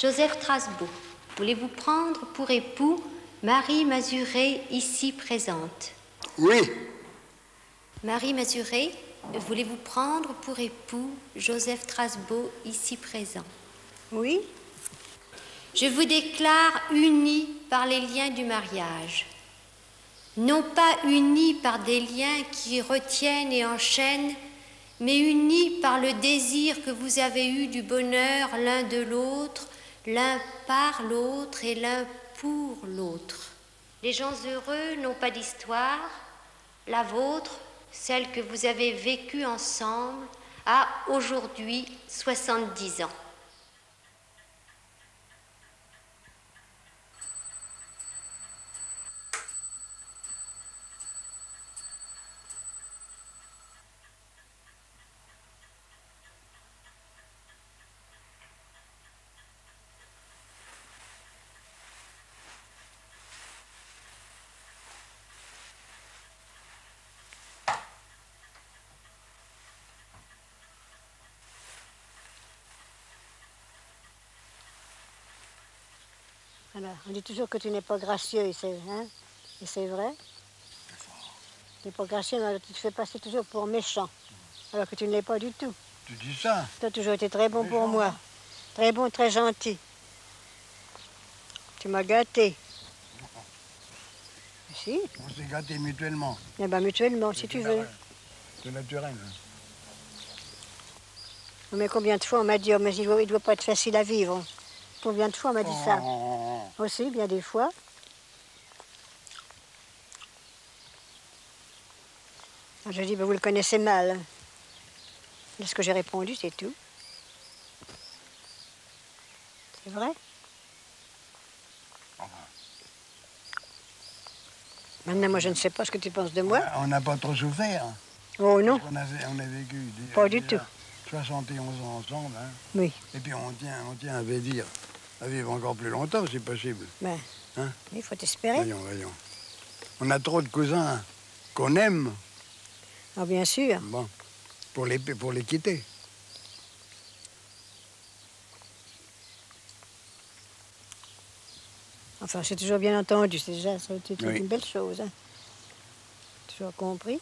Joseph Strasbeau, voulez-vous prendre pour époux Marie Mazuret, ici présente? Oui. Marie Mazuret, voulez-vous prendre pour époux Joseph Strasbeau, ici présent? Oui. Je vous déclare unis par les liens du mariage. Non pas unis par des liens qui retiennent et enchaînent, mais unis par le désir que vous avez eu du bonheur l'un de l'autre, l'un par l'autre et l'un pour l'autre. Les gens heureux n'ont pas d'histoire. La vôtre, celle que vous avez vécue ensemble, a aujourd'hui 70 ans. Alors, on dit toujours que tu n'es pas gracieux, hein? Et c'est vrai. Tu n'es pas gracieux, mais tu te fais passer toujours pour méchant, alors que tu ne l'es pas du tout. Tu dis ça? Tu as toujours été très bon pour moi. Très bon, très gentil. Tu m'as gâté. Si. On s'est gâtés mutuellement. Eh bien, mutuellement, si tu veux. C'est naturel. Mais combien de fois on m'a dit, oh, mais il ne doit pas être facile à vivre. Combien de fois on m'a dit ça? Aussi, bien des fois. Je dis, ben, vous le connaissez mal. C'est ce que j'ai répondu, c'est tout. C'est vrai? Maintenant, moi, je ne sais pas ce que tu penses de moi. On n'a pas trop souffert. Oh non. On a vécu pas du tout. 71 ans ensemble. Hein. Oui. Et puis on tient à dire, à vivre encore plus longtemps, c'est possible. Ben, hein? Il faut espérer. Voyons. On a trop de cousins qu'on aime. Ah, bien sûr. Bon, pour les quitter. Enfin, c'est toujours bien entendu, c'est déjà c'est oui. Une belle chose. Hein. Toujours compris.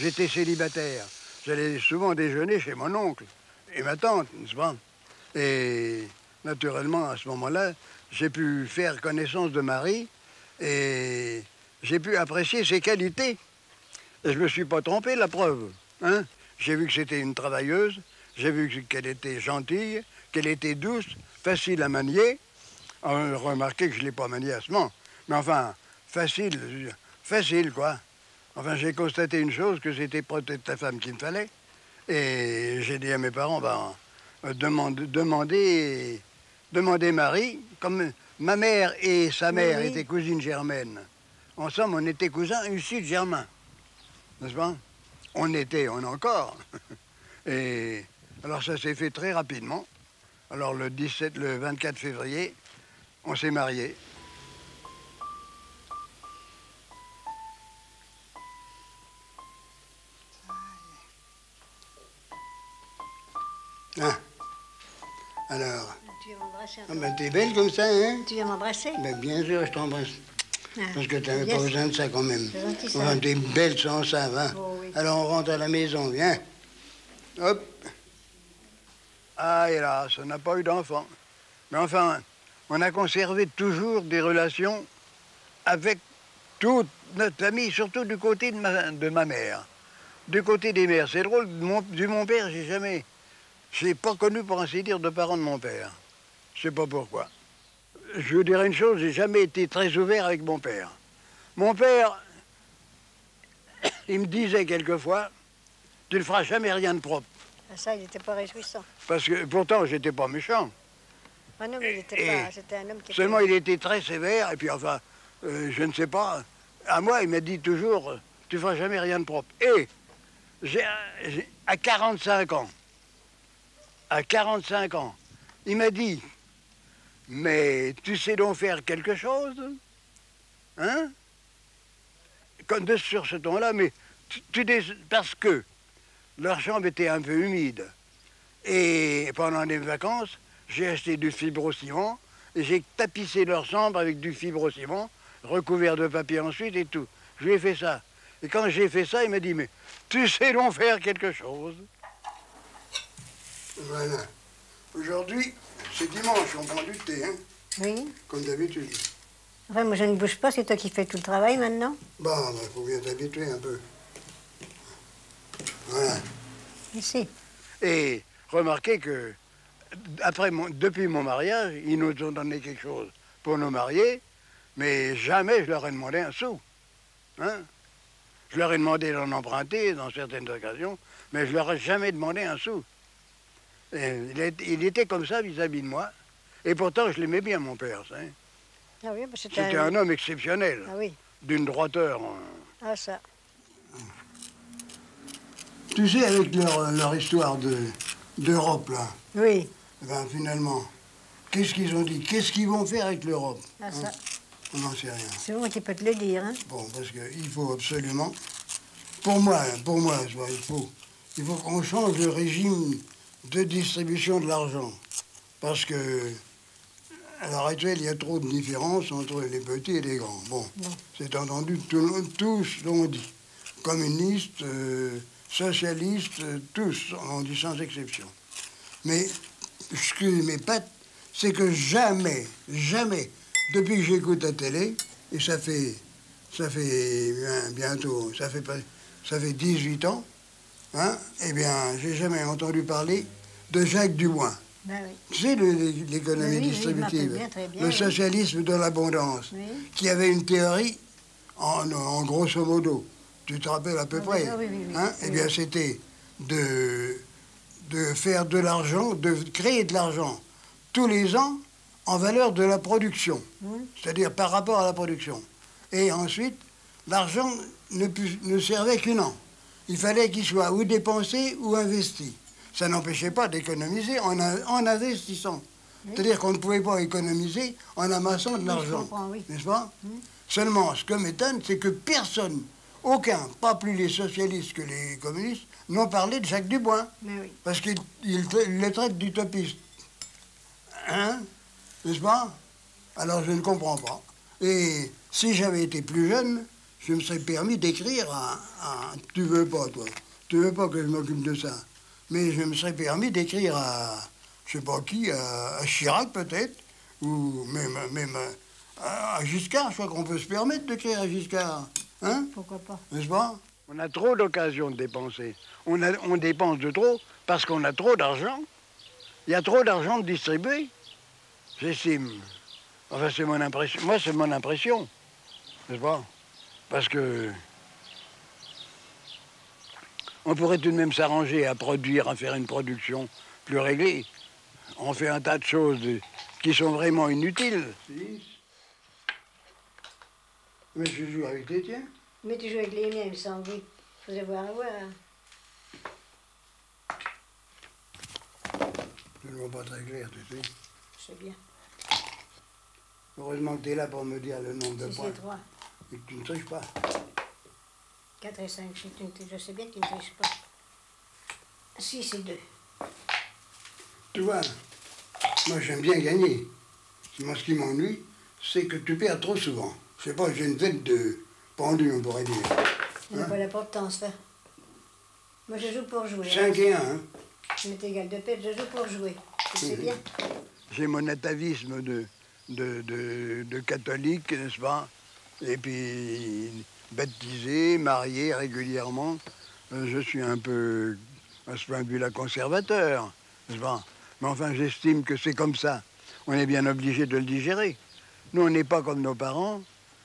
J'étais célibataire. J'allais souvent déjeuner chez mon oncle et ma tante, n'est-ce pas? Et naturellement, à ce moment-là, j'ai pu faire connaissance de Marie et j'ai pu apprécier ses qualités. Et je ne me suis pas trompé, la preuve. Hein? J'ai vu que c'était une travailleuse, j'ai vu qu'elle était gentille, qu'elle était douce, facile à manier. Remarquez que je ne l'ai pas maniée à ce moment. Mais enfin, facile, quoi. Enfin, j'ai constaté une chose, que c'était peut-être ta femme qu'il me fallait. Et j'ai dit à mes parents, demandez Marie. Comme ma mère et sa mère étaient cousines germaines. Ensemble, on était cousins issus de Germain. N'est-ce pas? On est encore. Et alors, ça s'est fait très rapidement. Alors, le 24 février, on s'est mariés. Ah. Alors. Tu viens m'embrasser. Ah ben, t'es belle comme ça, hein? Tu viens m'embrasser? Ben, bien sûr, je t'embrasse. Ah. Parce que t'avais pas besoin de ça quand même. C'est gentil, ça. Enfin, t'es belle sans ça, va. Oh, oui. Alors, on rentre à la maison, viens. Hop. Ah, hélas, on n'a pas eu d'enfant. Mais enfin, on a conservé toujours des relations avec toute notre famille, surtout du côté de ma mère. Du côté des mères. C'est drôle, du mon père, j'ai pas connu, pour ainsi dire, de parents de mon père. Je sais pas pourquoi. Je vous dirais une chose, j'ai jamais été très ouvert avec mon père. Mon père, il me disait quelquefois, tu ne feras jamais rien de propre. Ah, ça, il n'était pas réjouissant. Parce que pourtant, j'étais pas méchant. Ah non, mais il n'était pas. C'était un homme qui seulement, il était très sévère, et puis enfin, je ne sais pas. À moi, il m'a dit toujours, tu ne feras jamais rien de propre. Et À 45 ans, il m'a dit, mais tu sais donc faire quelque chose, hein? Sur ce ton-là, mais parce que leur chambre était un peu humide. Et pendant les vacances, j'ai acheté du fibrociment et j'ai tapissé leur chambre avec du fibrociment, recouvert de papier ensuite et tout. Je lui ai fait ça. Et quand j'ai fait ça, il m'a dit, mais tu sais donc faire quelque chose. Voilà. Aujourd'hui, c'est dimanche, on prend du thé, hein? Oui. Comme d'habitude. Enfin, moi, je ne bouge pas, c'est toi qui fais tout le travail maintenant. Bon, il faut bien t'habituer un peu. Voilà. Ici. Et remarquez que, depuis mon mariage, ils nous ont donné quelque chose pour nous marier, mais jamais je leur ai demandé un sou. Hein? Je leur ai demandé d'en emprunter dans certaines occasions, mais je leur ai jamais demandé un sou. Et il était comme ça vis-à-vis de moi. Et pourtant, je l'aimais bien, mon père. Hein? Ah oui, c'était un homme exceptionnel, ah oui. D'une droiteur. Ah ça. Tu sais, avec leur histoire d'Europe, là, oui. Ben, finalement, qu'est-ce qu'ils ont dit? Qu'est-ce qu'ils vont faire avec l'Europe? Ah ça. On n'en sait rien. C'est moi qui peux te le dire. Hein? Bon, parce qu'il faut absolument... Pour moi, il faut qu'on change le régime de distribution de l'argent. Parce que, à l'heure actuelle, il y a trop de différences entre les petits et les grands. Bon, c'est entendu tous l'ont dit. Communistes, socialistes, tous, on dit sans exception. Mais ce qui m'épate, c'est que jamais, depuis que j'écoute la télé, et ça fait bientôt, ça fait 18 ans, hein, eh bien, j'ai jamais entendu parler de Jacques Dubois. Ben oui. Tu sais, l'économie distributive, très bien, le socialisme de l'abondance, qui avait une théorie, en grosso modo, tu te rappelles à peu près, hein, eh bien, c'était de faire de l'argent, de créer de l'argent tous les ans en valeur de la production, c'est-à-dire par rapport à la production. Et ensuite, l'argent ne servait qu'un an. Il fallait qu'il soit ou dépensé ou investi. Ça n'empêchait pas d'économiser en investissant. C'est-à-dire qu'on ne pouvait pas économiser en amassant de l'argent, n'est-ce pas? Seulement, ce que m'étonne, c'est que personne, aucun, pas plus les socialistes que les communistes, n'ont parlé de Jacques Dubois. Parce qu'ils le traitent d'utopiste. Hein? N'est-ce pas? Alors je ne comprends pas. Et si j'avais été plus jeune, je me serais permis d'écrire à... Tu veux pas, toi? Tu veux pas que je m'occupe de ça? Mais je me serais permis d'écrire à... Je sais pas qui, à Chirac peut-être, ou même à Giscard. Je crois qu'on peut se permettre d'écrire à Giscard. Hein? Pourquoi pas? N'est-ce pas? On a trop d'occasions de dépenser. On dépense de trop parce qu'on a trop d'argent. Il y a trop d'argent de distribuer, j'estime. Enfin, c'est mon impression. Moi, c'est mon impression. N'est-ce pas? Parce que... on pourrait tout de même s'arranger à produire, à faire une production plus réglée. On fait un tas de choses qui sont vraiment inutiles. Mais je joue avec les tiens. Mais tu joues avec les miens, il me semble, oui. Faut avoir à voir. Je ne vois pas très clair, tu sais. Je sais bien. Heureusement que tu es là pour me dire le nombre de points. C'est 3. Et que tu ne triches pas. 4 et 5, je sais bien que tu ne triches pas. 6 et 2. Tu vois, moi j'aime bien gagner. Moi, ce qui m'ennuie, c'est que tu perds trop souvent. Je sais pas, j'ai une tête de pendu, on pourrait dire. Il n'a pas l'importance, ça. Moi, je joue pour jouer. 5 et 1, hein. Je m'est égal de pète, je joue pour jouer. Tu sais bien. J'ai mon atavisme de catholique, n'est-ce pas? Et puis, baptisé, marié régulièrement. Je suis un peu, à ce point de vue-là, conservateur, n'est-ce pas? Mais enfin, j'estime que c'est comme ça. On est bien obligé de le digérer. Nous, on n'est pas comme nos parents,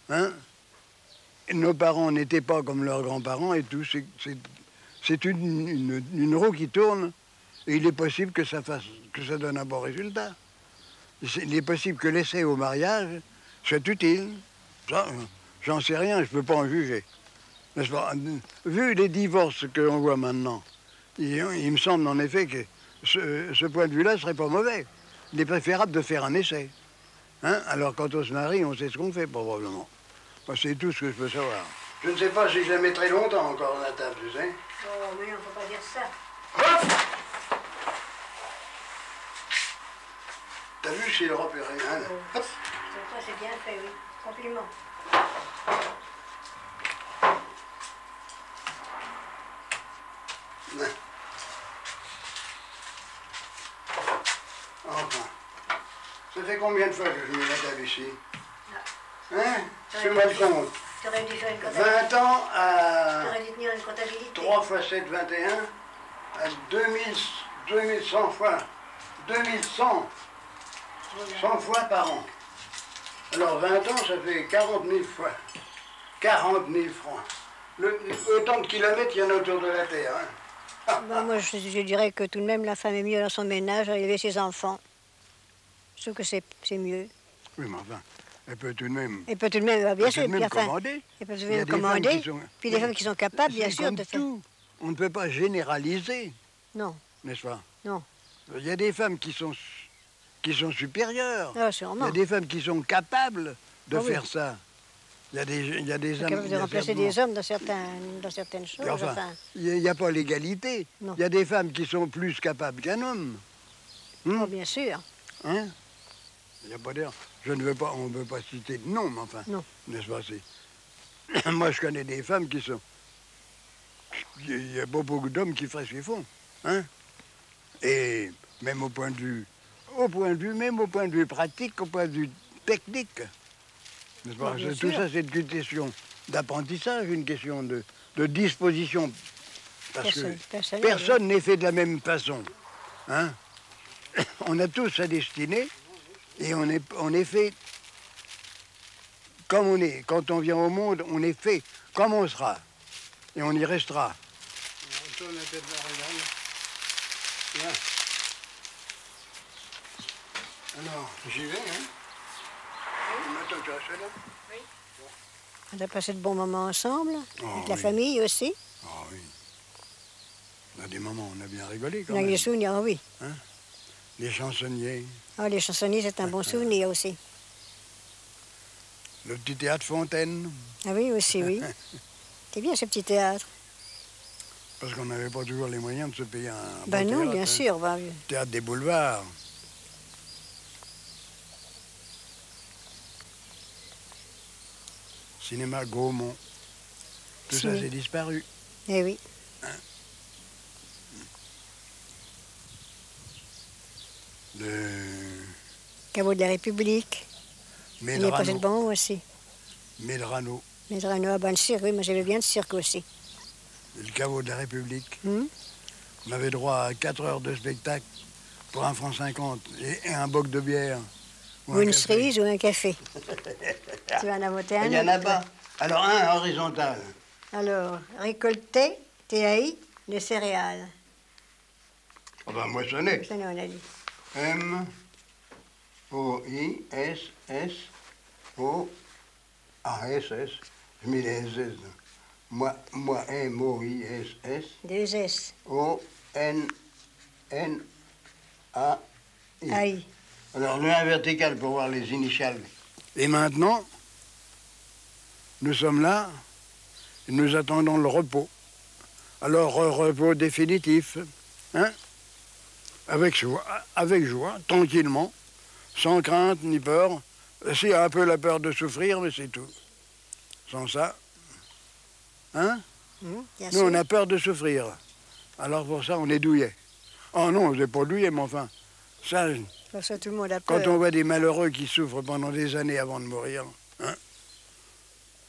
hein? Nos parents n'étaient pas comme leurs grands-parents et tout. C'est une roue qui tourne et il est possible que ça donne un bon résultat. Il est possible que l'essai au mariage soit utile. Ça, j'en sais rien, je ne peux pas en juger. N'est-ce pas? Vu les divorces que l'on voit maintenant, il me semble en effet que ce point de vue-là serait pas mauvais. Il est préférable de faire un essai. Hein? Alors quand on se marie, on sait ce qu'on fait probablement. Moi, c'est tout ce que je peux savoir. Je ne sais pas si je la mettrai longtemps encore à la table, tu sais. Oh, mais non, faut pas dire ça. Hop! T'as vu chez l'Europe est rien. Hop! C'est bien fait, oui. Compliment. Ouais. Enfin. Ça fait combien de fois que je mets la table ici? Hein? Fais-moi le compte. T'aurais dû faire une comptabilité. 20 ans à T'aurais dû tenir une comptabilité. 3 fois 7, 21, à 2100 fois, 2100, 100 fois par an. Alors 20 ans, ça fait 40 000 fois, 40 000 francs. Autant de kilomètres qu'il y en a autour de la Terre. Hein. Bon, moi, je dirais que tout de même, la femme est mieux dans son ménage à élever ses enfants. Je trouve que c'est mieux. Oui, mais enfin, elle peut tout de même... Elle peut tout de même, bien sûr, Elle peut puis tout de même enfin, commander. elle peut tout de Il y a même des commander. femmes qui sont- Puis des femmes qui sont capables, bien C'est sûr, comme de faire. tout. On ne peut pas généraliser, Non, n'est-ce pas? non. Il y a des femmes qui sont supérieures. Ah, Il y sûrement. a des femmes qui sont capables de Ah oui. faire ça. Il y a des hommes... Capable de remplacer des hommes dans certaines choses. Enfin, Enfin, il n'y a pas l'égalité. Non. Il y a des femmes qui sont plus capables qu'un homme. oh, bien sûr. Hein? Il n'y a pas d'air. On ne veut pas citer de nom, mais enfin, Non. n'est-ce pas? Moi, je connais des femmes qui sont... Il y a beaucoup d'hommes qui feraient ce qu'ils font. Hein? Et même au point de vue pratique, au point de vue technique. N'est-ce pas? bien Tout sûr. ça, c'est une question d'apprentissage, une question de disposition. Parce que personne n'est fait de la même façon. Hein? On a tous sa destinée et on est fait comme on est. Quand on vient au monde, on est fait comme on sera. Et on y restera. On tourne la tête vers le là. Alors, j'y vais, hein? Maintenant, tu as là? On a passé de bons moments ensemble, Oh, avec la oui. famille aussi. Ah oui. On a des moments, on a bien rigolé quand On a même. des souvenirs, oui. Les chansonniers, Ah, les chansonniers, c'est un bon souvenir aussi. le petit théâtre Fontaine, Ah oui, aussi, oui. C'est bien ce petit théâtre. parce qu'on n'avait pas toujours les moyens de se payer un Ben bon non, théâtre, bien hein. sûr. Ben, Théâtre des boulevards. Cinéma Gaumont. Tout ça, Ciné. c'est disparu. eh oui. Le Caveau de la République. Il est passé de Medrano. bon aussi. Medrano. Medrano à le cirque, oui, moi j'aimais bien le cirque aussi. Le caveau de la République. Hum. On avait droit à 4 heures de spectacle pour 1,50 franc et un boc de bière. Ou une café. cerise ou un café. Tu vas en voter un Il y en a autre. pas. Alors, un horizontal. Alors, récolter, TAI, les céréales. Ah ben, moissonner. Ça, nous, on a dit. M-O-I-S-S-O-A-S-S. Je mets les SS. Moi, M-O-I-S-S. Deux S. O-N-N-A-I. AI. Alors, le 1 vertical pour voir les initiales. Et maintenant, nous sommes là, et nous attendons le repos. Alors, repos définitif, hein? Avec joie, tranquillement, sans crainte ni peur. Si, un peu la peur de souffrir, mais c'est tout. Sans ça, hein? Bien Nous, sûr. on a peur de souffrir. Alors, pour ça, on est douillet. Oh non, on n'est pas douillet, mais enfin, ça, Pour ça, tout le monde a peur. quand on voit des malheureux qui souffrent pendant des années avant de mourir, hein?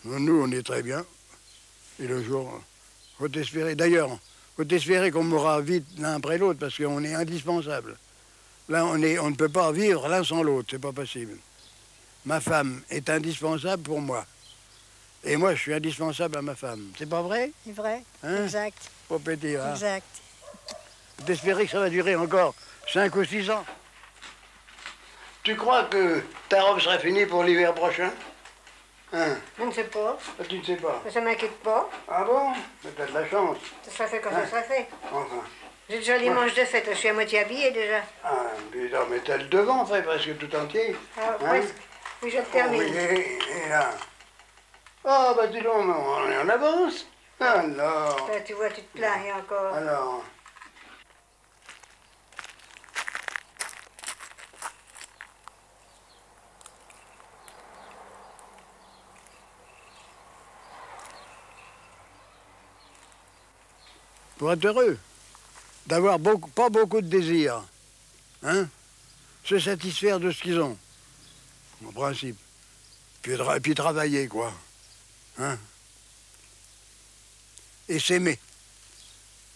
Nous, on est très bien. Et le jour, faut espérer. D'ailleurs, faut espérer qu'on mourra vite l'un après l'autre, parce qu'on est indispensable. Là, on ne peut pas vivre l'un sans l'autre, c'est pas possible. Ma femme est indispensable pour moi. Et moi, je suis indispensable à ma femme. C'est pas vrai? C'est vrai. Hein? Exact. Faut péter, hein? Exact. Faut espérer que ça va durer encore 5 ou 6 ans. Tu crois que ta robe sera finie pour l'hiver prochain? Hein? Je ne sais pas. Ah, tu ne sais pas. Mais ça m'inquiète pas. Ah bon? Mais t'as de la chance. Ça sera fait quand ça sera fait. Enfin. J'ai déjà les manches de fête, je suis à moitié habillée déjà. Ah, putain, mais t'as le devant fait presque tout entier. Ah, Hein? presque. Oui, je le termine. Oui, et là. Ah, bah dis donc, on est en avance. Alors. Là, tu vois, tu te plains, et encore. Alors. Pour être heureux, d'avoir pas beaucoup de désirs, hein, se satisfaire de ce qu'ils ont, en principe, puis travailler, quoi, hein, et s'aimer,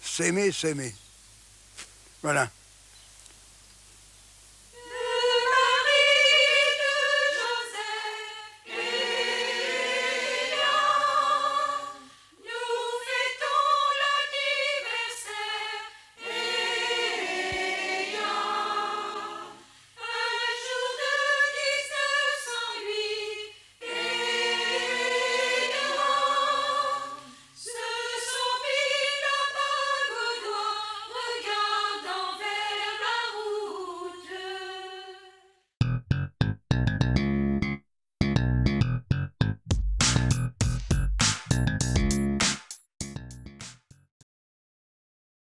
s'aimer, voilà.